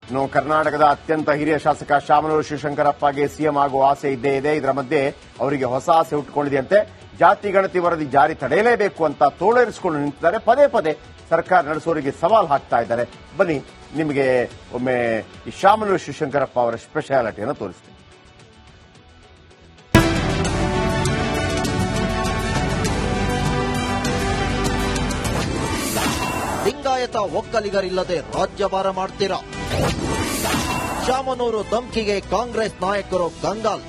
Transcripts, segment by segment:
ಇನ್ನು ಕರ್ನಾಟಕದ ಅತ್ಯಂತ ಹಿರಿಯ ಶಾಸಕ ಶಾಮನೂರು ಶಿವಶಂಕರಪ್ಪಗೆ ಸಿಎಂ ಆಗುವ ಆಸೆ ಇದ್ದೇ ಇದೆ. ಇದರ ಮಧ್ಯೆ ಅವರಿಗೆ ಹೊಸ ಆಸೆ ಹುಟ್ಟುಕೊಂಡಿದೆಯಂತೆ. ಜಾತಿ ಗಣತಿ ವರದಿ ಜಾರಿ ತಡೆಯಲೇಬೇಕು ಅಂತ ತೋಳೇರಿಸಿಕೊಂಡು ನಿಂತಿದ್ದಾರೆ. ಪದೇ ಪದೇ ಸರ್ಕಾರ ನಡೆಸೋರಿಗೆ ಸವಾಲು ಹಾಕ್ತಾ ಇದ್ದಾರೆ. ಬನ್ನಿ ನಿಮಗೆ ಒಮ್ಮೆ ಈ ಶಾಮನೂರು ಶಿವಶಂಕರಪ್ಪ ಅವರ ಸ್ಪೆಷಾಲಿಟಿಯನ್ನು ತೋರಿಸ್ತೀನಿ. ಲಿಂಗಾಯತ ಒಕ್ಕಲಿಗರಿಲ್ಲದೆ ರಾಜ್ಯಭಾರ ಮಾಡ್ತೀರಾ? ಶಾಮನೂರು ಧಮ್ಕಿಗೆ ಕಾಂಗ್ರೆಸ್ ನಾಯಕರು ಕಂಗಾಲ್.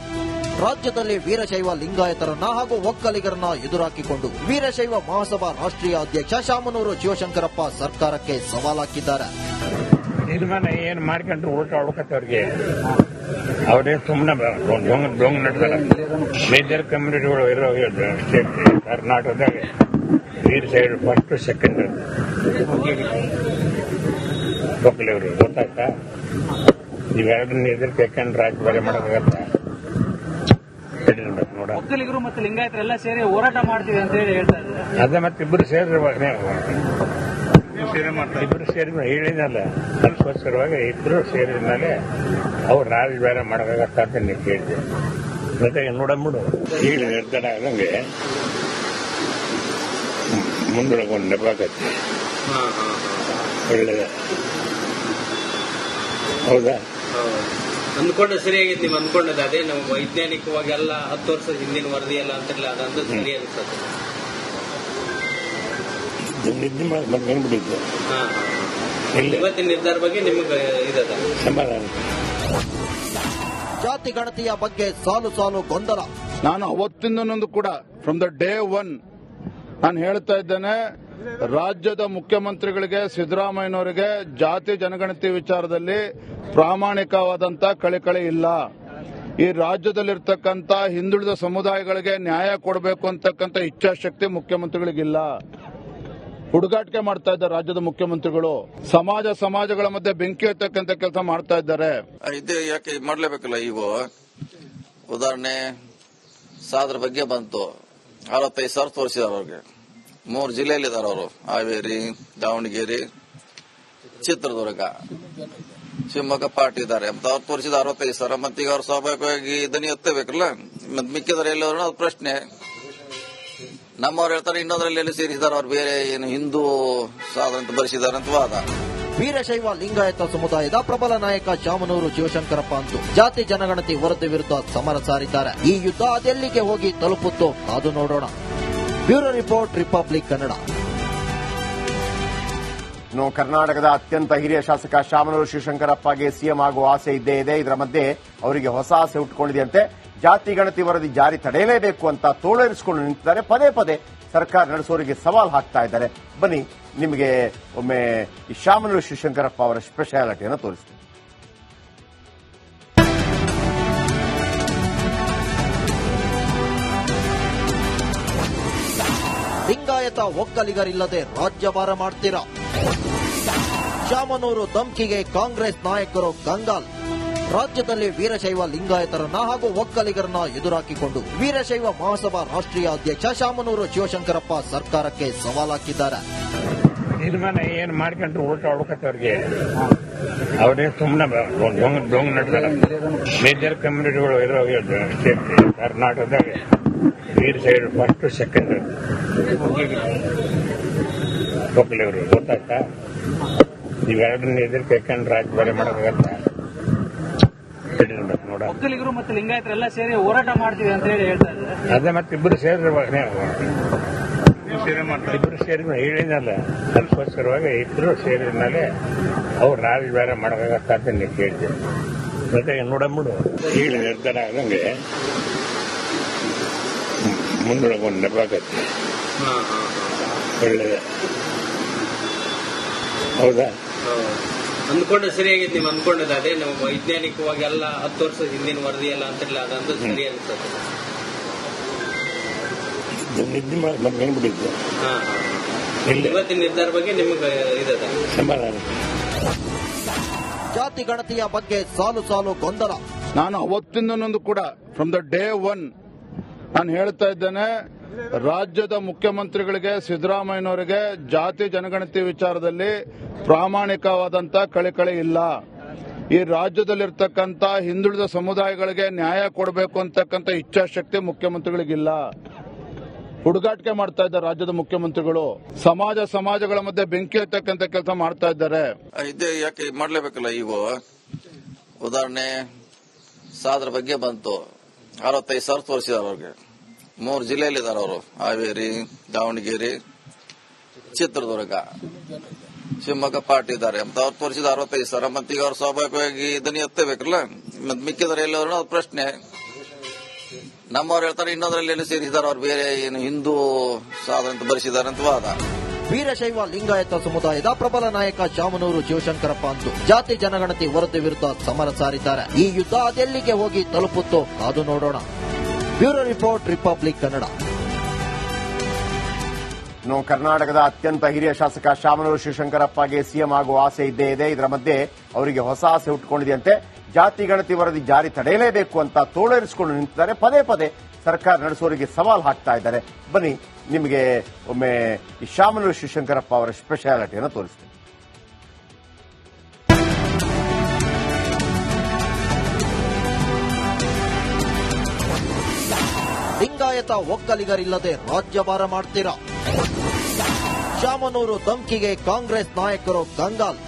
ರಾಜ್ಯದಲ್ಲಿ ವೀರಶೈವ ಲಿಂಗಾಯತರನ್ನ ಹಾಗೂ ಒಕ್ಕಲಿಗರನ್ನ ಎದುರಾಕಿಕೊಂಡು ವೀರಶೈವ ಮಹಾಸಭಾ ರಾಷ್ಟ್ರೀಯ ಅಧ್ಯಕ್ಷ ಶಾಮನೂರು ಶಿವಶಂಕರಪ್ಪ ಸರ್ಕಾರಕ್ಕೆ ಸವಾಲಾಕಿದ್ದಾರೆ. ತೀರ್ಮಾನ ಏನ್ ಮಾಡ್ಕೊಂಡ್ರು ಊಟ ಹುಡುಕತ್ತವ್ರಿಗೆ ಅವರೇ ಸುಮ್ಮನೆ ಡೊಂಗ್ ನಡೆದಾರ. ಮೇಜರ್ ಕಮ್ಯುನಿಟಿಗಳು ಇರೋ ಸ್ಟೇಟ್ ಕರ್ನಾಟಕದಾಗ ವೀರಶೈವ ಫಸ್ಟ್ ಸೆಕೆಂಡ್ ಒಕ್ಕಲಿಗರು ಗೊತ್ತಾಯ್ತಾ? ಇವೆರಡನ್ನ ಎದುರು ಯಾಕಂದ್ರೆ ರಾಜ್ಯಭಾರ ಮಾಡೋದಾಗತ್ತ? ನೋಡ, ಒಕ್ಕಲಿಗರು ಮತ್ತು ಲಿಂಗಾಯತರೆಲ್ಲ ಸೇರಿ ಹೋರಾಟ ಮಾಡ್ತೀವಿ ಅಂತ ಹೇಳಿ ಹೇಳ್ತಾ ಇದ್ದಾರೆ. ಅದೇ ಮತ್ತೆ ಇಬ್ಬರು ಸೇರಿ ಹೇಳಿದಲ್ಲ, ಅದಕ್ಕೋಸ್ಕರವಾಗಿ ಇಬ್ಬರು ಸೇರಿದ ಮೇಲೆ ಅವ್ರು ರಾಜ್ಯಭಾರ ಮಾಡೋದಾಗತ್ತ ಅಂತ ನೀವು ಕೇಳಿದೆ. ಮತ್ತೆ ನೋಡಂಬಿಡು, ಈಗ ನಿರ್ಧಾರ ಆಗಂಗೆ ಮುಂದೊಳಗೊಂಡು ನೆಪಾಕತ್ತೆ. ಒಳ್ಳೆದ, ಹೌದಾ? ಅಂದ್ಕೊಂಡ ಸರಿಯಾಗಿತ್ತು. ನೀವು ಅಂದ್ಕೊಂಡದ್ದು ಅದೇ ನಾವು ವೈಜ್ಞಾನಿಕವಾಗಿ ಎಲ್ಲ 10 ವರ್ಷದ ಹಿಂದಿನ ವರದಿ ಎಲ್ಲ ಅಂತಿರಲಿಲ್ಲ, ಅದಂತೂ ಸರಿ ಅನಿಸ್ತದೆ. ನಿದ್ದೆ ಬಂದ್ಬಿಟ್ಟಿದ್ದು ಇವತ್ತಿನ ನಿರ್ಧಾರ ಬಗ್ಗೆ ನಿಮಗೆ ಇದದ ಸಮಾಧಾನ. ಜಾತಿ ಗಣತಿಯ ಬಗ್ಗೆ ಸಾಲು ಸಾಲು ಗೊಂದಲ. ನಾನು ಅವತ್ತಿಂದನೊಂದು ಕೂಡ ಫ್ರಮ್ ದ ಡೇ ಒನ್ ನಾನು ಹೇಳ್ತಾ ಇದ್ದೇನೆ, ರಾಜ್ಯದ ಮುಖ್ಯಮಂತ್ರಿಗಳಿಗೆ ಸಿದ್ದರಾಮಯ್ಯನವರಿಗೆ ಜಾತಿ ಜನಗಣತಿ ವಿಚಾರದಲ್ಲಿ ಪ್ರಾಮಾಣಿಕವಾದಂತ ಕಳಕಳಿ ಇಲ್ಲ. ಈ ರಾಜ್ಯದಲ್ಲಿರ್ತಕ್ಕಂಥ ಹಿಂದುಳಿದ ಸಮುದಾಯಗಳಿಗೆ ನ್ಯಾಯ ಕೊಡಬೇಕು ಅಂತಕ್ಕಂಥ ಇಚ್ಛಾಶಕ್ತಿ ಮುಖ್ಯಮಂತ್ರಿಗಳಿಗಿಲ್ಲ. ಹುಡುಗಾಟಿಕೆ ಮಾಡ್ತಾ ಇದ್ದಾರೆ ರಾಜ್ಯದ ಮುಖ್ಯಮಂತ್ರಿಗಳು. ಸಮಾಜಗಳ ಮಧ್ಯೆ ಬೆಂಕಿ ಹತ್ತಕ್ಕಂತ ಕೆಲಸ ಮಾಡ್ತಾ ಇದ್ದಾರೆ. ಇದೇ ಯಾಕೆ ಮಾಡಲೇಬೇಕಲ್ಲ? ಈಗ ಉದಾಹರಣೆ ಸಾದ್ರ ಬಗ್ಗೆ ಬಂತು, 65,000 ತೋರಿಸಿದಾರೆ ಅವ್ರಿಗೆ. 3 ಜಿಲ್ಲೆಯಲ್ಲಿದ್ದಾರೆ ಅವರು, ಹಾವೇರಿ, ದಾವಣಗೆರೆ, ಚಿತ್ರದುರ್ಗ, ಶಿವಮೊಗ್ಗ ಪಾರ್ಟಿ ಇದ್ದಾರೆ. ಅವ್ರು ತೋರಿಸಿದ 65,000. ಮತ್ತೀಗ ಅವ್ರು ಸ್ವಾಭಾವಿಕವಾಗಿ ದನಿ ಎತ್ತಬೇಕಲ್ಲ. ಮತ್ತೆ ಮಿಕ್ಕಿದ್ರೆ ಎಲ್ಲರೂ ಅದು ಪ್ರಶ್ನೆ. ನಮ್ಮವ್ರು ಹೇಳ್ತಾರೆ ಇನ್ನೊಂದರಲ್ಲಿ ಎಲ್ಲಿ ಸೇರಿಸಿದಾರೆ, ಅವ್ರು ಬೇರೆ ಏನು ಹಿಂದೂ ಸಾಧನ ಅಂತ ಬರೆಸಿದ್ದಾರೆ ಅಂತ ವಾದ. ವೀರಶೈವ ಲಿಂಗಾಯತ ಸಮುದಾಯದ ಪ್ರಬಲ ನಾಯಕ ಶಾಮನೂರು ಶಿವಶಂಕರಪ್ಪ ಅಂತೂ ಜಾತಿ ಜನಗಣತಿ ವರದಿ ವಿರುದ್ಧ ಸಮರ ಸಾರಿದ್ದಾರೆ. ಈ ಯುದ್ಧ ಅದೆಲ್ಲಿಗೆ ಹೋಗಿ ತಲುಪುತ್ತೋ ಕಾದು ನೋಡೋಣ. Bureau report, republic Kannada. ಇನ್ನು ಕರ್ನಾಟಕದ ಅತ್ಯಂತ ಹಿರಿಯ ಶಾಸಕ ಶಾಮನೂರು ಶಿವಶಂಕರಪ್ಪಗೆ ಸಿಎಂ ಆಗುವ ಆಸೆ ಇದ್ದೇ ಇದೆ. ಇದರ ಮಧ್ಯೆ ಅವರಿಗೆ ಹೊಸ ಆಸೆ ಹುಟ್ಟುಕೊಂಡಿದೆಯಂತೆ. ಜಾತಿ ಗಣತಿ ವರದಿ ಜಾರಿ ತಡೆಯಲೇಬೇಕು ಅಂತ ತೋಳೇರಿಸಿಕೊಂಡು ನಿಂತಿದ್ದಾರೆ. ಪದೇ ಪದೇ ಸರ್ಕಾರ ನಡೆಸೋರಿಗೆ ಸವಾಲು ಹಾಕ್ತಾ ಇದ್ದಾರೆ. ಬನ್ನಿ ನಿಮಗೆ ಒಮ್ಮೆ ಈ ಶಾಮನೂರು ಶಿವಶಂಕರಪ್ಪ ಅವರ ಸ್ಪೆಷಾಲಿಟಿಯನ್ನು ತೋರಿಸ್ತೀನಿ. ಲಿಂಗಾಯತ ಒಕ್ಕಲಿಗರಿಲ್ಲದೆ ರಾಜ್ಯಭಾರ ಮಾಡ್ತೀರಾ? ಶಾಮನೂರು ಧಮ್ಕಿಗೆ ಕಾಂಗ್ರೆಸ್ ನಾಯಕರು ಕಂಗಾಲ್. ರಾಜ್ಯದಲ್ಲಿ ವೀರಶೈವ ಲಿಂಗಾಯತರನ್ನ ಹಾಗೂ ಒಕ್ಕಲಿಗರನ್ನ ಎದುರಾಕಿಕೊಂಡು ವೀರಶೈವ ಮಹಾಸಭಾ ರಾಷ್ಟ್ರೀಯ ಅಧ್ಯಕ್ಷ ಶಾಮನೂರು ಶಿವಶಂಕರಪ್ಪ ಸರ್ಕಾರಕ್ಕೆ ಸವಾಲಾಕಿದ್ದಾರೆ. ತೀರ್ಮಾನ ಏನ್ ಮಾಡ್ಕೊಂಡ್ರು ಊಟ ಹುಡುಕತ್ತವ್ರಿಗೆ ಅವರೇ ಸುಮ್ಮನೆ ಡೊಂಗ್ ನಡೆದಾರ. ಮೇಜರ್ ಕಮ್ಯುನಿಟಿಗಳು ಇರೋ ಸ್ಟೇಟ್ ಕರ್ನಾಟಕದಾಗ ವೀರಶೈವ ಫಸ್ಟ್ ಸೆಕೆಂಡ್ ಒಕ್ಕಲಿಗರು ಗೊತ್ತಾಯ್ತಾ? ಇವೆರಡನ್ನ ಎದುರು ಯಾಕಂದ್ರೆ ರಾಜ್ಯಭಾರ ಮಾಡೋದಾಗತ್ತ? ನೋಡ, ಒಕ್ಕಲಿಗರು ಮತ್ತು ಲಿಂಗಾಯತರೆಲ್ಲ ಸೇರಿ ಹೋರಾಟ ಮಾಡ್ತೀವಿ ಅಂತ ಹೇಳಿ ಹೇಳ್ತಾ ಇದ್ದಾರೆ. ಅದೇ ಮತ್ತೆ ಇಬ್ಬರು ಸೇರಿ ಹೇಳಿದಲ್ಲ, ಅದಕ್ಕೋಸ್ಕರವಾಗಿ ಇಬ್ಬರು ಸೇರಿದ ಮೇಲೆ ಅವ್ರು ರಾಜ್ಯಭಾರ ಮಾಡೋದಾಗತ್ತ ಅಂತ ನೀವು ಕೇಳಿದೆ. ಮತ್ತೆ ನೋಡಂಬಿಡು, ಈಗ ನಿರ್ಧಾರ ಆಗಂಗೆ ಮುಂದೊಳಗೊಂಡು ನೆಪಾಕತ್ತೆ. ಒಳ್ಳೆದ, ಹೌದಾ? ಅಂದ್ಕೊಂಡ ಸರಿಯಾಗಿತ್ತು. ನೀವು ಅಂದ್ಕೊಂಡದ್ದು ಅದೇ ನಾವು ವೈಜ್ಞಾನಿಕವಾಗಿ ಎಲ್ಲ 10 ವರ್ಷದ ಹಿಂದಿನ ವರದಿ ಎಲ್ಲ ಅಂತಿರಲಿಲ್ಲ, ಅದಂತೂ ಸರಿ ಅನಿಸ್ತದೆ. ನಿದ್ದೆ ಬಂದ್ಬಿಟ್ಟಿದ್ದು ಇವತ್ತಿನ ನಿರ್ಧಾರ ಬಗ್ಗೆ ನಿಮಗೆ ಇದದ ಸಮಾಧಾನ. ಜಾತಿ ಗಣತಿಯ ಬಗ್ಗೆ ಸಾಲು ಸಾಲು ಗೊಂದಲ. ನಾನು ಅವತ್ತಿಂದನೊಂದು ಕೂಡ ಫ್ರಮ್ ದ ಡೇ ಒನ್ ನಾನು ಹೇಳ್ತಾ ಇದ್ದೇನೆ, ರಾಜ್ಯದ ಮುಖ್ಯಮಂತ್ರಿಗಳಿಗೆ ಸಿದ್ದರಾಮಯ್ಯನವರಿಗೆ ಜಾತಿ ಜನಗಣತಿ ವಿಚಾರದಲ್ಲಿ ಪ್ರಾಮಾಣಿಕವಾದಂತ ಕಳಕಳಿ ಇಲ್ಲ. ಈ ರಾಜ್ಯದಲ್ಲಿರ್ತಕ್ಕಂಥ ಹಿಂದುಳಿದ ಸಮುದಾಯಗಳಿಗೆ ನ್ಯಾಯ ಕೊಡಬೇಕು ಅಂತಕ್ಕಂಥ ಇಚ್ಛಾಶಕ್ತಿ ಮುಖ್ಯಮಂತ್ರಿಗಳಿಗಿಲ್ಲ. ಹುಡುಗಾಟಿಕೆ ಮಾಡ್ತಾ ಇದ್ದಾರೆ ರಾಜ್ಯದ ಮುಖ್ಯಮಂತ್ರಿಗಳು. ಸಮಾಜಗಳ ಮಧ್ಯೆ ಬೆಂಕಿ ಹತ್ತಕ್ಕಂತ ಕೆಲಸ ಮಾಡ್ತಾ ಇದ್ದಾರೆ. ಇದೇ ಯಾಕೆ ಮಾಡ್ಲೇಬೇಕಲ್ಲ. ಈಗ ಉದಾಹರಣೆ ಸಾದ್ರ ಬಗ್ಗೆ ಬಂತು, 65,000 ತೋರಿಸಿದಾರೆ ಅವ್ರಿಗೆ. 3 ಜಿಲ್ಲೆಯಲ್ಲಿದ್ದಾರೆ ಅವರು, ಹಾವೇರಿ, ದಾವಣಗೆರೆ, ಚಿತ್ರದುರ್ಗ, ಶಿವಮೊಗ್ಗ ಪಾರ್ಟಿ ಇದ್ದಾರೆ ಅಂತ ಅವ್ರು ತೋರಿಸಿದ 65,000. ಮತ್ತೀಗ ಅವ್ರು ಸ್ವಾಭಾವಿಕವಾಗಿ ಇದನ್ನ ಎತ್ತಬೇಕಲ್ಲ. ಮತ್ತೆ ಮಿಕ್ಕಿದ್ರೆ ಎಲ್ಲರೂ ಅದು ಪ್ರಶ್ನೆ. ನಮ್ಮವ್ರು ಹೇಳ್ತಾರೆ ಇನ್ನೊಂದ್ರಲ್ಲಿ ಏನು ಸೇರಿಸಿದಾರೆ, ಅವ್ರು ಬೇರೆ ಏನು ಹಿಂದೂ ಸಾಧನ ಅಂತ ಬರೆಸಿದ್ದಾರೆ ಅಂತ ವಾದ. ವೀರಶೈವ ಲಿಂಗಾಯತ ಸಮುದಾಯದ ಪ್ರಬಲ ನಾಯಕ ಶಾಮನೂರು ಶಿವಶಂಕರಪ್ಪ ಅಂತೂ ಜಾತಿ ಜನಗಣತಿ ವರದಿ ವಿರುದ್ಧ ಸಮರ ಸಾರಿದ್ದಾರೆ. ಈ ಯುದ್ಧ ಅದೆಲ್ಲಿಗೆ ಹೋಗಿ ತಲುಪುತ್ತೋ ಕಾದು ನೋಡೋಣ. Bureau report, republic Kannada. ಇನ್ನು ಕರ್ನಾಟಕದ ಅತ್ಯಂತ ಹಿರಿಯ ಶಾಸಕ ಶಾಮನೂರು ಶಿವಶಂಕರಪ್ಪಗೆ ಸಿಎಂ ಆಗುವ ಆಸೆ ಇದ್ದೇ ಇದೆ. ಇದರ ಮಧ್ಯೆ ಅವರಿಗೆ ಹೊಸ ಆಸೆ ಹುಟ್ಟುಕೊಂಡಿದೆಯಂತೆ. ಜಾತಿ ಗಣತಿ ವರದಿ ಜಾರಿ ತಡೆಯಲೇಬೇಕು ಅಂತ ತೋಳೇರಿಸಿಕೊಂಡು ನಿಂತಿದ್ದಾರೆ. ಪದೇ ಪದೇ ಸರ್ಕಾರ ನಡೆಸುವವರಿಗೆ ಸವಾಲು ಹಾಕ್ತಾ ಇದ್ದಾರೆ. ಬನ್ನಿ, ನಿಮಗೆ ಒಮ್ಮೆ ಈ ಶಾಮನೂರು ಶಿವಶಂಕರಪ್ಪ ಅವರ ಸ್ಪೆಷಾಲಿಟಿಯನ್ನು ತೋರಿಸ್ತೀನಿ. ಲಿಂಗಾಯತ ಒಕ್ಕಲಿಗರಿಲ್ಲದೆ ರಾಜ್ಯಭಾರ ಮಾಡ್ತೀರಾ? ಶಾಮನೂರು ಧಮ್ಕಿಗೆ ಕಾಂಗ್ರೆಸ್ ನಾಯಕರು ಕಂಗಾಲ್.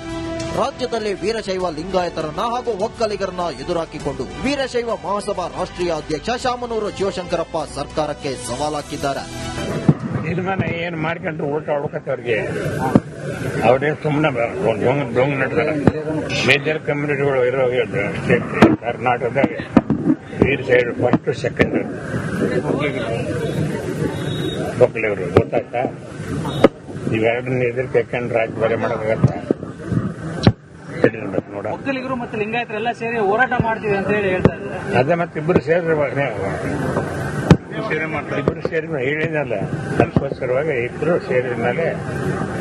ರಾಜ್ಯದಲ್ಲಿ ವೀರಶೈವ ಲಿಂಗಾಯತರನ್ನ ಹಾಗೂ ಒಕ್ಕಲಿಗರನ್ನ ಎದುರಾಕಿಕೊಂಡು ವೀರಶೈವ ಮಹಾಸಭಾ ರಾಷ್ಟ್ರೀಯ ಅಧ್ಯಕ್ಷ ಶಾಮನೂರು ಶಿವಶಂಕರಪ್ಪ ಸರ್ಕಾರಕ್ಕೆ ಸವಾಲ್ ಹಾಕಿದ್ದಾರೆ. ತೀರ್ಮಾನ ಏನ್ ಮಾಡ್ಕೊಂಡು ಊಟ ಹುಡುಕತ್ತವ್ರಿಗೆ ಅವ್ರೇನ್ ಸುಮ್ಮನೆ ಡೊಂಗ್ ನಡೆದಾರೆ. ಮೇಜರ್ ಕಮ್ಯುನಿಟಿಗಳು ಇರೋ ಸ್ಟೇಟ್ ಕರ್ನಾಟಕದಾಗ ವೀರಶೈವ ಫಸ್ಟ್, ಸೆಕೆಂಡ್ ಒಕ್ಕಲಿಗರು. ಗೊತ್ತಾಯ್ತಾ? ಇವೆರಡನ್ನ ಎದುರು ಕೆಕ್ಕಂಡು ರಾಜ್ಯಭಾರ ಮಾಡೋದಾಗತ್ತ. ಒಕ್ಕಲಿಗರು ಮತ್ತು ಲಿಂಗಾಯತರೆಲ್ಲ ಸೇರಿ ಹೋರಾಟ ಮಾಡ್ತೀವಿ ಅಂತ ಹೇಳಿ ಹೇಳ್ತಾ ಇದ್ದಾರೆ. ಅದೇ ಮತ್ತೆ ಇಬ್ಬರು ಸೇರಿ ಹೇಳಿದಲ್ಲ, ಅದಕ್ಕೋಸ್ಕರವಾಗಿ ಇಬ್ಬರು ಸೇರಿದ ಮೇಲೆ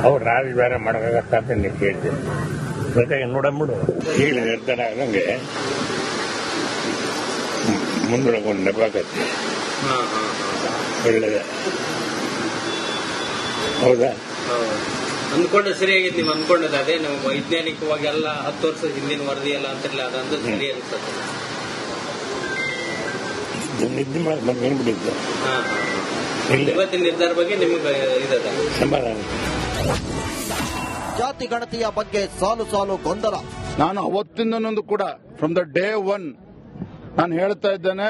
ಅವ್ರು ರಾಜ್ಯಭಾರ ಮಾಡೋದಾಗತ್ತ ಅಂತ ನೀವು ಕೇಳಿದೆ. ಮತ್ತೆ ನೋಡಂಬಿಡು, ಈಗ ನಿರ್ಧಾರ ಆಗಂಗೆ ಮುಂದೊಳಗೊಂಡು ನೆಪಾಕತ್ತೆ. ಒಳ್ಳೆದ, ಹೌದಾ? ಅಂದ್ಕೊಂಡೆ ಸರಿಯಾಗಿತ್ತು. ನೀವು ಅಂದ್ಕೊಂಡದ್ದು ಅದೇ, ನಾವು ವೈಜ್ಞಾನಿಕವಾಗಿ ಎಲ್ಲ 10 ವರ್ಷ ಹಿಂದಿನ ವರದಿ ಎಲ್ಲ ಅಂತಿರಲಿಲ್ಲ, ಅದಂತೂ ಸರಿ ಅನ್ಸುತ್ತೆ. ನಿದ್ದೆ ಮಾಡಿ ಏನ್ಬಿಟ್ಟಿದ್ದು ಇವತ್ತಿನ ನಿರ್ಧಾರ ಬಗ್ಗೆ ನಿಮ್ಗೆ ಇದ ಸಮಾಧಾನ. ಜಾತಿ ಗಣತಿಯ ಬಗ್ಗೆ ಸಾಲು ಸಾಲು ಗೊಂದಲ. ನಾನು ಅವತ್ತಿಂದನೊಂದು ಕೂಡ ಫ್ರಮ್ ದ ಡೇ 1 ನಾನು ಹೇಳ್ತಾ ಇದ್ದೇನೆ,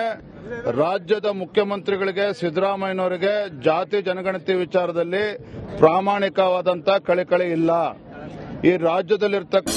ರಾಜ್ಯದ ಮುಖ್ಯಮಂತ್ರಿಗಳಿಗೆ, ಸಿದ್ದರಾಮಯ್ಯನವರಿಗೆ ಜಾತಿ ಜನಗಣತಿ ವಿಚಾರದಲ್ಲಿ ಪ್ರಾಮಾಣಿಕವಾದಂತ ಕಳಕಳಿ ಇಲ್ಲ. ಈ ರಾಜ್ಯದಲ್ಲಿರ್ತಕ್ಕ